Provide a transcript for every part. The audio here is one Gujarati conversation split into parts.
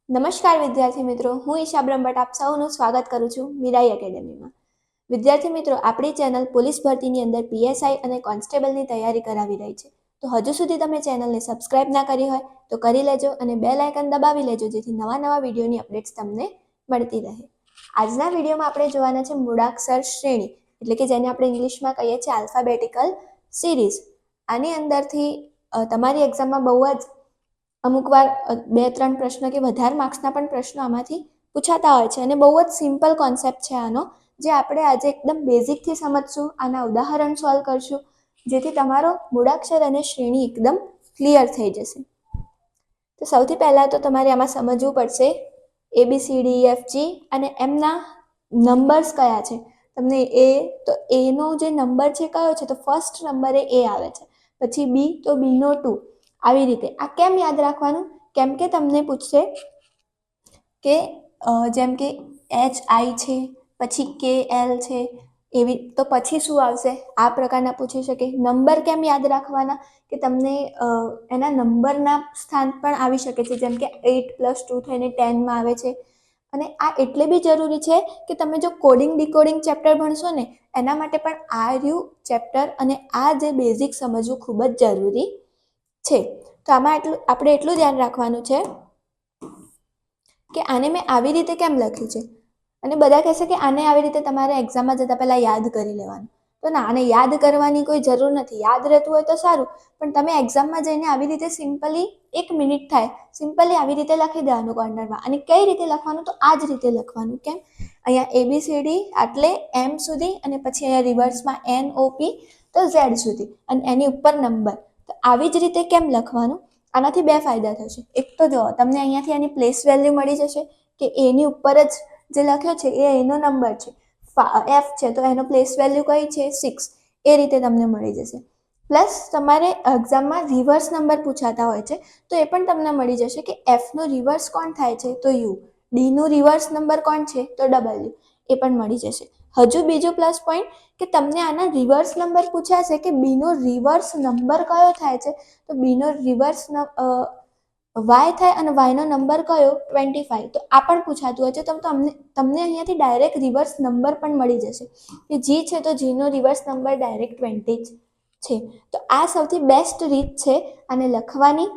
નમસ્કાર વિદ્યાર્થી મિત્રો, હું ઈશા બ્રહ્મભટ્ટ આપ સૌનું સ્વાગત કરું છું મીરાઈ એકેડેમીમાં. વિદ્યાર્થી મિત્રો, આપણી ચેનલ પોલીસ ભરતીની અંદર પીએસઆઈ અને કોન્સ્ટેબલની તૈયારી કરાવી રહી છે. તો હજુ સુધી તમે ચેનલને સબસ્ક્રાઇબ ના કરી હોય તો કરી લેજો અને બેલ આઇકન દબાવી લેજો, જેથી નવા વિડીયોની અપડેટ્સ તમને મળતી રહે. આજના વિડીયોમાં આપણે જોવાના છે મૂળાક્ષર શ્રેણી, એટલે કે જેને આપણે ઇંગ્લિશમાં કહીએ છીએ આલ્ફાબેટિકલ સિરીઝ. આની અંદરથી તમારી એક્ઝામમાં બહુ જ અમુક વાર 2-3 પ્રશ્ન કે વધારે માર્ક્સના પણ પ્રશ્નો આમાંથી પૂછાતા હોય છે અને બહુ જ સિમ્પલ કોન્સેપ્ટ છે આનો, જે આપણે આજે એકદમ બેઝિકથી સમજશું. આના ઉદાહરણ સોલ્વ કરશું, જેથી તમારો મૂળાક્ષર અને શ્રેણી એકદમ ક્લિયર થઈ જશે. તો સૌથી પહેલાં તો તમારે આમાં સમજવું પડશે ABCDEFG અને એમના નંબર્સ કયા છે. તમને એનો જે નંબર છે કયો છે, તો ફર્સ્ટ નંબરે એ આવે છે, પછી બી તો બીનો 2. આવી રીતે આ કેમ યાદ રાખવાનું? કેમ કે તમને પૂછશે કે જેમ કે HI છે, પછી KL છે, એવી તો પછી શું આવશે, આ પ્રકારના પૂછી શકે. નંબર કેમ યાદ રાખવાના? કે તમને એના નંબરના સ્થાન પણ આવી શકે છે, જેમ કે 8 + 2 થઈને 10 આવે છે. અને આ એટલે બી જરૂરી છે કે તમે જો કોડિંગ ડીકોડિંગ ચેપ્ટર ભણશો ને, એના માટે પણ આ રહ્યું ચેપ્ટર અને આ જે બેઝિક સમજવું ખૂબ જ જરૂરી છે. તો આમાં આપણે એટલું ધ્યાન રાખવાનું છે કે આને મેં આવી રીતે કેમ લખ્યું છે. અને બધા કહેશે કે આને આવી રીતે તમારે એક્ઝામમાં જતાં પહેલાં યાદ કરી લેવાનું. તો ના, આને યાદ કરવાની કોઈ જરૂર નથી. યાદ રહેતું હોય તો સારું, પણ તમે એક્ઝામમાં જઈને આવી રીતે સિમ્પલી 1 મિનિટ થાય, સિમ્પલી આવી રીતે લખી દેવાનું કોર્નરમાં. અને કઈ રીતે લખવાનું? તો આ જ રીતે લખવાનું. કેમ? અહીંયા ABCD એટલે M સુધી, અને પછી અહીંયા રિવર્સમાં NOP તો Z સુધી, અને એની ઉપર નંબર. તો આવી જ રીતે કેમ લખવાનું? આનાથી 2 ફાયદા થશે. એક તો જો તમને અહીંયાથી એની પ્લેસ વેલ્યુ મળી જશે કે એની ઉપર જ જે લખ્યો છે એ એનો નંબર છે. F છે તો એનો પ્લેસ વેલ્યુ કઈ છે? 6. એ રીતે તમને મળી જશે. પ્લસ તમારે એક્ઝામમાં રિવર્સ નંબર પૂછાતા હોય છે, તો એ પણ તમને મળી જશે કે Fનો રિવર્સ કોણ થાય છે? તો U. Dનું રિવર્સ નંબર કોણ છે? તો W. એ પણ મળી જશે. હજુ બીજું પ્લસ પોઈન્ટ કે તમને આના રિવર્સ નંબર પૂછાશે કે બીનો રિવર્સ નંબર કયો થાય છે? તો બીનો રિવર્સ Y થાય અને Yનો નંબર કયો? 25. તો આ પણ પૂછાતું હોય છે. તો તમને અહીંયાથી ડાયરેક્ટ રિવર્સ નંબર પણ મળી જશે કે G છે તો Gનો રિવર્સ નંબર ડાયરેક્ટ 20 જ છે. તો આ સૌથી બેસ્ટ રીત છે આને લખવાની.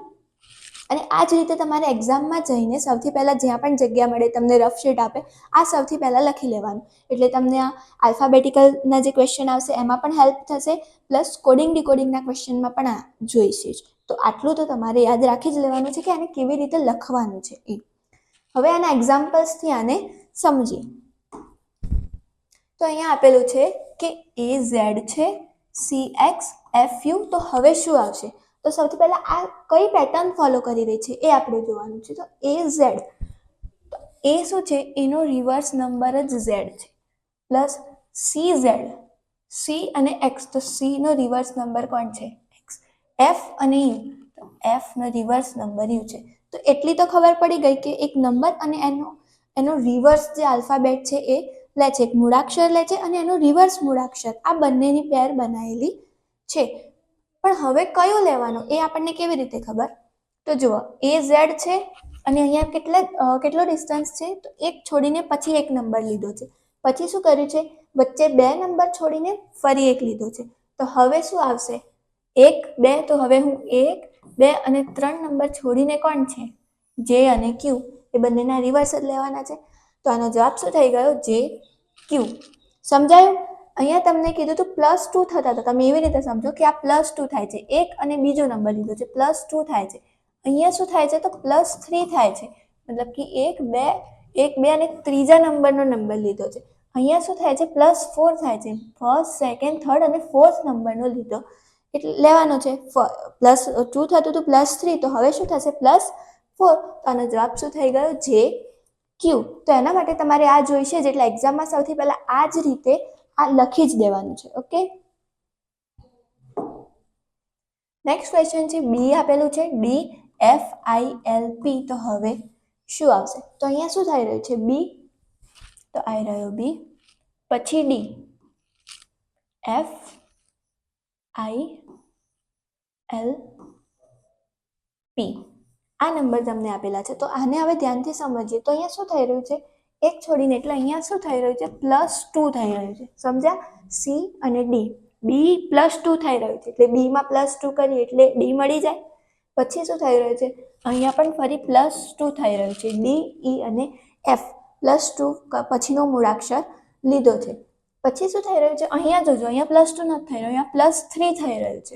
અને આ જ રીતે તમારે એક્ઝામમાં જઈને સૌથી પહેલાં જ્યાં પણ જગ્યા મળે, તમને રફ શીટ આપે, આ સૌથી પહેલાં લખી લેવાનું. એટલે તમને આ આલ્ફાબેટિકલના જે ક્વેશ્ચન આવશે એમાં પણ હેલ્પ થશે, પ્લસ કોડિંગ ડીકોડિંગના ક્વેશ્ચનમાં પણ આ જોઈશે જ. તો આટલું તો તમારે યાદ રાખી જ લેવાનું છે કે આને કેવી રીતે લખવાનું છે એ. હવે આના એક્ઝામ્પલ્સથી આને સમજીએ. તો અહીંયા આપેલું છે કે AZ છે, CX, FU. તો હવે શું આવશે? તો સૌથી પહેલાં આ કઈ પેટર્ન ફોલો કરી રહી છે એ આપણે જોવાનું છે. તો AZ, એ શું છે? એનો રિવર્સ નંબર જ Z છે. પ્લસ CZ, C અને X, તો C નો રિવર્સ નંબર કોણ છે? X. F અને U, તો F નો રિવર્સ નંબર U છે. તો એટલી તો ખબર પડી ગઈ કે એક નંબર અને એનો રિવર્સ જે આલ્ફાબેટ છે એ લે છે, એક મૂળાક્ષર લે છે અને એનો રિવર્સ મૂળાક્ષર, આ બંનેની પેર બનાવેલી છે. પણ હવે કયો લેવાનો એ આપણને કેવી રીતે ખબર? તો જુઓ, AZ છે અને અહીંયા કેટલો ડિસ્ટન્સ છે? તો એક છોડીને પછી એક નંબર લીધો છે. પછી શું કર્યું છે? વચ્ચે 2 નંબર છોડીને ફરી એક લીધો છે. તો હવે શું આવશે? 1, 2. તો હવે હું 1, 2 અને 3 નંબર છોડીને કોણ છે? J અને Q. એ બંનેના રિવર્સ જ લેવાના છે. તો આનો જવાબ શું થઈ ગયો? JQ. સમજાયું? અહીંયા તમને કીધું તો +2 થતા હતા. તમે એવી રીતે સમજો કે આ +2 થાય છે. 1 અને બીજો નંબર લીધો છે, +2 થાય છે. અહીંયા શું થાય છે? તો +3 થાય છે. મતલબ કે 1, 2 અને ત્રીજા નંબરનો નંબર લીધો છે. અહીંયા શું થાય છે? +4 થાય છે. ફર્સ્ટ, સેકન્ડ, થર્ડ અને ફોર્થ નંબરનો લીધો એટલે લેવાનો છે. +2 થતું હતું, +3. તો હવે શું થશે? +4. તો આનો જવાબ શું થઈ ગયો? JQ. તો એના માટે તમારે આ જોઈશે જ, એટલે એક્ઝામમાં સૌથી પહેલાં આ જ રીતે આ લખી જ દેવાનું છે. ઓકે, નેક્સ્ટ ક્વેશ્ચન છે. બી આપેલું છે DFILP. તો હવે શું આવશે? તો અહીંયા શું થઈ રહ્યું છે? બી, તો આવી રહ્યો બી, પછી D, FILP. આ નંબર તમને આપેલા છે. તો આને હવે ધ્યાનથી સમજીએ તો અહીંયા શું થઈ રહ્યું છે, એક છોડીને, એટલે અહીંયા શું થઈ રહ્યું છે, +2 થઈ રહ્યું છે. સમજ્યા? સી અને ડી, બી +2 થઈ રહ્યું છે એટલે બીમાં +2 કરીએ એટલે ડી મળી જાય. પછી શું થઈ રહ્યું છે, અહીંયા પણ ફરી +2 થઈ રહ્યું છે. ડી, ઈ અને એફ +2 પછીનો મૂળાક્ષર લીધો છે. પછી શું થઈ રહ્યું છે, અહીંયા જોજો, અહીંયા +2 નથી થઈ રહ્યું, અહીંયા +3 થઈ રહ્યું છે.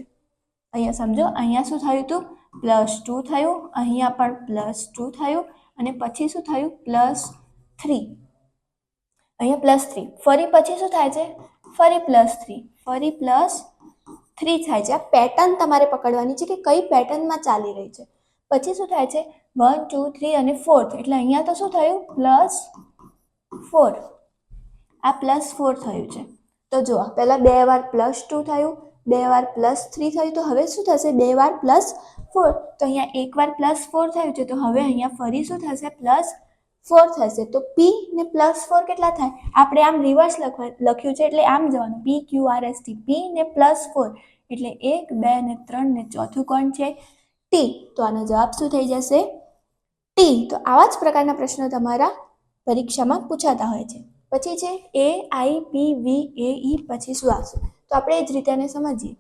અહીંયા સમજો, અહીંયા શું થયું હતું, +2 થયું, અહીંયા પણ +2 થયું અને પછી શું થયું, +3. અહીંયા +3 ફરી પછી શું થાય છે, ફરી +3, ફરી +3 થાય છે. આ પેટર્ન તમારે પકડવાની છે કે કઈ પેટર્નમાં ચાલી રહી છે. પછી શું થાય છે, 1 2 3 અને 4th, એટલે અહીંયા તો શું થયું, +4. આ +4 થયું છે. તો જો પહેલા 2 વાર +2 થયું, 2 વાર +3 થયું, તો હવે શું થશે, 2 વાર +4. તો અહીંયા એક વાર +4 થયું છે, તો હવે અહીંયા ફરી શું થશે, +4 થશે. તો P ને +4 કેટલા થાય, આપણે આમ રિવર્સ લખ્યું છે એટલે આમ જવાનું, PQRST, P ને +4 એટલે 1 2 ને 3 ને ચોથું કોણ છે, T. તો આનો જવાબ શું થઈ જશે, T. તો આવા જ પ્રકારના પ્રશ્નો તમારા પરીક્ષામાં પૂછાતા હોય છે. પછી છે AIPVAE, પછી શું આવશે, તો આપણે એ જ રીતે આને સમજીએ.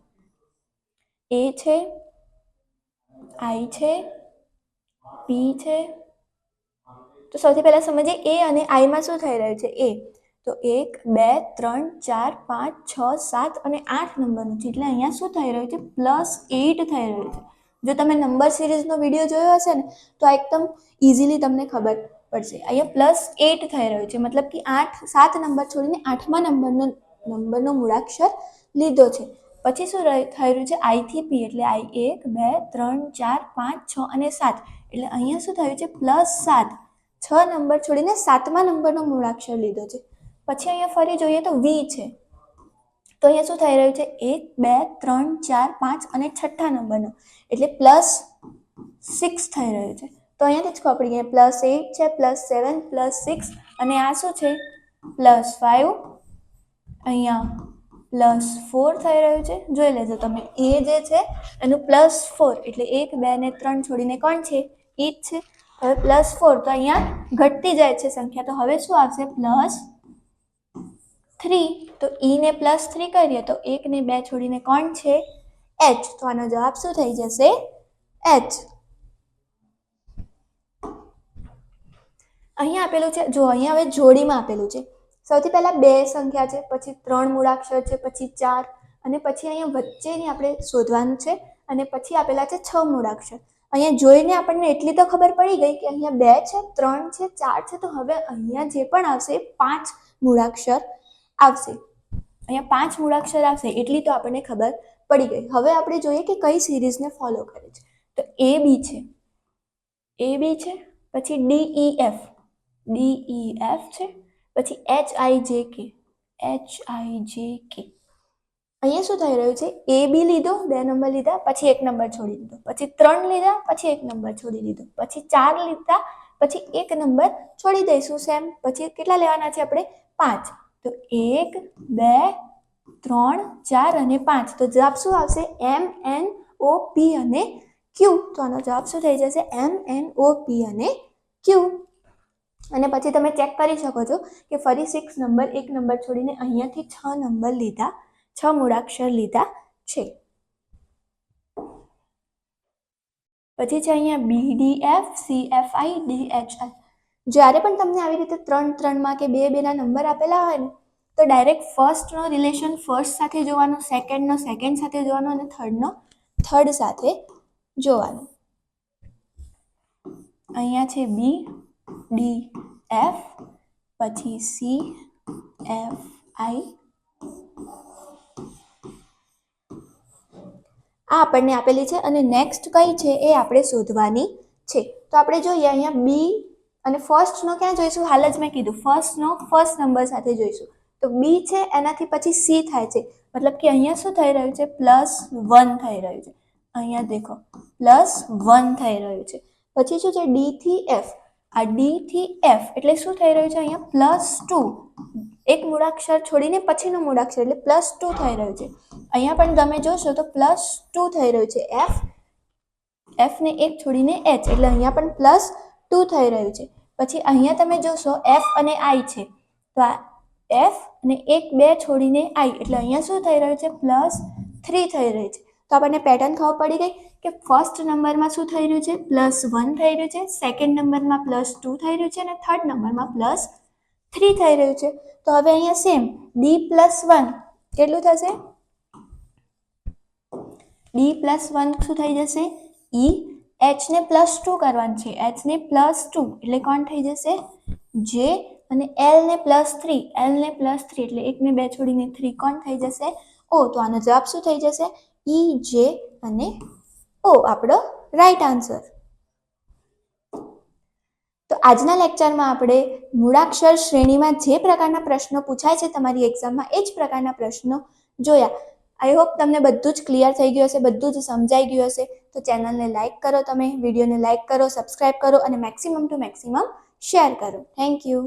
A છે, I છે, P છે. તો સૌથી પહેલા સમજીએ A અને I માં શું થઈ રહ્યું છે, A. તો 1 2 3 4 5 6 7 અને 8 નંબરનું છે, એટલે અહીંયા શું થઈ રહ્યું છે, +8 થઈ રહ્યું છે. જો તમે નંબર સિરીઝનો વિડીયો જોયો હશે ને તો આ એકદમ ઇઝીલી તમને ખબર પડશે. અહીંયા +8 થઈ રહ્યું છે, મતલબ કે 7 નંબર છોડીને 8મા નંબરનો મૂળાક્ષર લીધો છે. પછી શું થઈ રહ્યું છે, I થી P, એટલે I 1 2 3 4 5 6 અને 7, એટલે અહીંયા શું થયું છે, +7. 6 નંબર છોડીને 7મા નંબરનો મૂળાક્ષર લીધો છે. પછી અહીંયા ફરી જોઈએ તો V છે, તો અહીંયા શું થઈ રહ્યું છે, 1 2 3 4 5 અને 6ઠ્ઠા નંબરનો, એટલે +6 થઈ રહ્યું છે. તો અહીંયાથી જ ખબર પડી ગઈ, +8 છે, +7 +6 અને આ શું છે, +5. અહીંયા +4 થઈ રહ્યું છે. જોઈ લેજો તમે, એ જે છે એનું +4 એટલે 1 2 ને 3 છોડીને કોણ છે, એ જ છે. હવે +4 તો અહીંયા ઘટતી જાય છે સંખ્યા, તો હવે શું આવશે, +3. તો E ને +3 કરીએ તો 1 ને 2 છોડીને કોણ છે, H. તો આનો જવાબ શું થઈ જશે, H. અહીંયા આપેલું છે, જો અહીંયા હવે જોડીમાં આપેલું છે. સૌથી પહેલા 2 સંખ્યા છે, પછી 3 મૂળાક્ષર છે, પછી 4 અને પછી અહીંયા વચ્ચેની આપણે શોધવાનું છે અને પછી આપેલા છે 6 મૂળાક્ષર. અહીંયા જોઈને આપણને એટલી તો ખબર પડી ગઈ કે અહીંયા 2 છે, 3 છે, 4 છે, તો હવે અહીંયા જે પણ આવશે 5 મૂળાક્ષર આવશે. અહીંયા 5 મૂળાક્ષર આવશે એટલી તો આપણને ખબર પડી ગઈ. હવે આપણે જોઈએ કે કઈ સિરીઝને ફોલો કરે છે. તો AB છે, AB છે, પછી DEF, DEF છે, પછી HIJK, HIJK. અહીંયા શું થઈ રહ્યું છે, AB લીધો, 2 નંબર લીધા, પછી 1 નંબર છોડી દીધો, પછી 3 લીધા, પછી 1 નંબર છોડી દીધો, પછી 4 લીધા, પછી 1 નંબર છોડી દઈશું સેમ. પછી કેટલા લેવાના છે આપણે, 5. તો 1 2 3 4 અને 5. તો જવાબ શું આવશે, MNOP અને Q. તો આનો જવાબ શું થઈ જશે, MNOP અને Q. અને પછી તમે ચેક કરી શકો છો કે ફરી 6 નંબર, 1 નંબર છોડીને અહીંયાથી 6 નંબર લીધા, 6 મૂળાક્ષર લીધા છે. પછી છે અહીંયા BDF, CFI, DHI. જ્યારે પણ તમને આવી રીતે 3 3માં કે 2 2ના નંબર આપેલા હોય ને તો ડાયરેક્ટ ફર્સ્ટનો રિલેશન ફર્સ્ટ સાથે જોવાનો, સેકન્ડનો સેકન્ડ સાથે જોવાનો અને થર્ડનો થર્ડ સાથે જોવાનો. અહીંયા છે B D F, પછી C F I. આ આપણને આપેલી છે અને નેક્સ્ટ કઈ છે એ આપણે શોધવાની છે. તો આપણે જોઈએ અહીંયા B અને ફર્સ્ટનો ક્યાં જોઈશું, હાલ જ મેં કીધું ફર્સ્ટનો ફર્સ્ટ નંબર સાથે જોઈશું. તો B છે એનાથી પછી C થાય છે, મતલબ કે અહીંયા શું થઈ રહ્યું છે, +1 થઈ રહ્યું છે. અહીંયા દેખો +1 થઈ રહ્યું છે. પછી શું છે, D થી F. આ D થી F એટલે શું થઈ રહ્યું છે, અહીંયા +2, એક મૂળાક્ષર છોડીને પછીનું મૂળાક્ષર એટલે +2 થઈ રહ્યું છે. અહીંયા પણ તમે જોશો તો +2 થઈ રહ્યું છે, F એફ ને એક છોડીને એચ, એટલે અહીંયા પણ +2 થઈ રહ્યું છે. પછી અહીંયા તમે જોશો એફ અને આઈ છે, તો આ એફ અને 1 2 છોડીને આઈ, એટલે અહીંયા શું થઈ રહ્યું છે? +3 થઈ રહ્યું છે. તો આપણને પેટર્ન ખબર પડી ગઈ કે ફર્સ્ટ નંબરમાં શું થઈ રહ્યું છે? +1 થઈ રહ્યું છે, સેકન્ડ નંબરમાં +2 થઈ રહ્યું છે અને થર્ડ નંબરમાં +3 થઈ રહ્યું છે. તો હવે અહીંયા સેમ D+1 કેટલું થશે? D+1 શું થઈ જશે? E. H ને +2 કરવાનું છે, H ને +2 એટલે કોણ થઈ જશે? J. અને L ને +3, L ને +3 એટલે 1 ને 2 છોડીને 3 કોણ થઈ જશે? O. તો આનો જવાબ શું થઈ જશે? E, J અને O આપણો રાઈટ આન્સર. તો આજના લેક્ચરમાં આપણે મૂળાક્ષર શ્રેણીમાં જે પ્રકારના પ્રશ્નો પૂછાય છે તમારી એક્ઝામમાં, એ જ પ્રકારના પ્રશ્નો જોયા. આઈ હોપ તમને બધું જ ક્લિયર થઈ ગયું હશે, બધું જ સમજાઈ ગયું હશે. તો ચેનલને લાઇક કરો, તમે વિડીયોને લાઇક કરો, સબસ્ક્રાઇબ કરો અને મેક્સિમમ ટુ મેક્સિમમ શેર કરો. Thank you.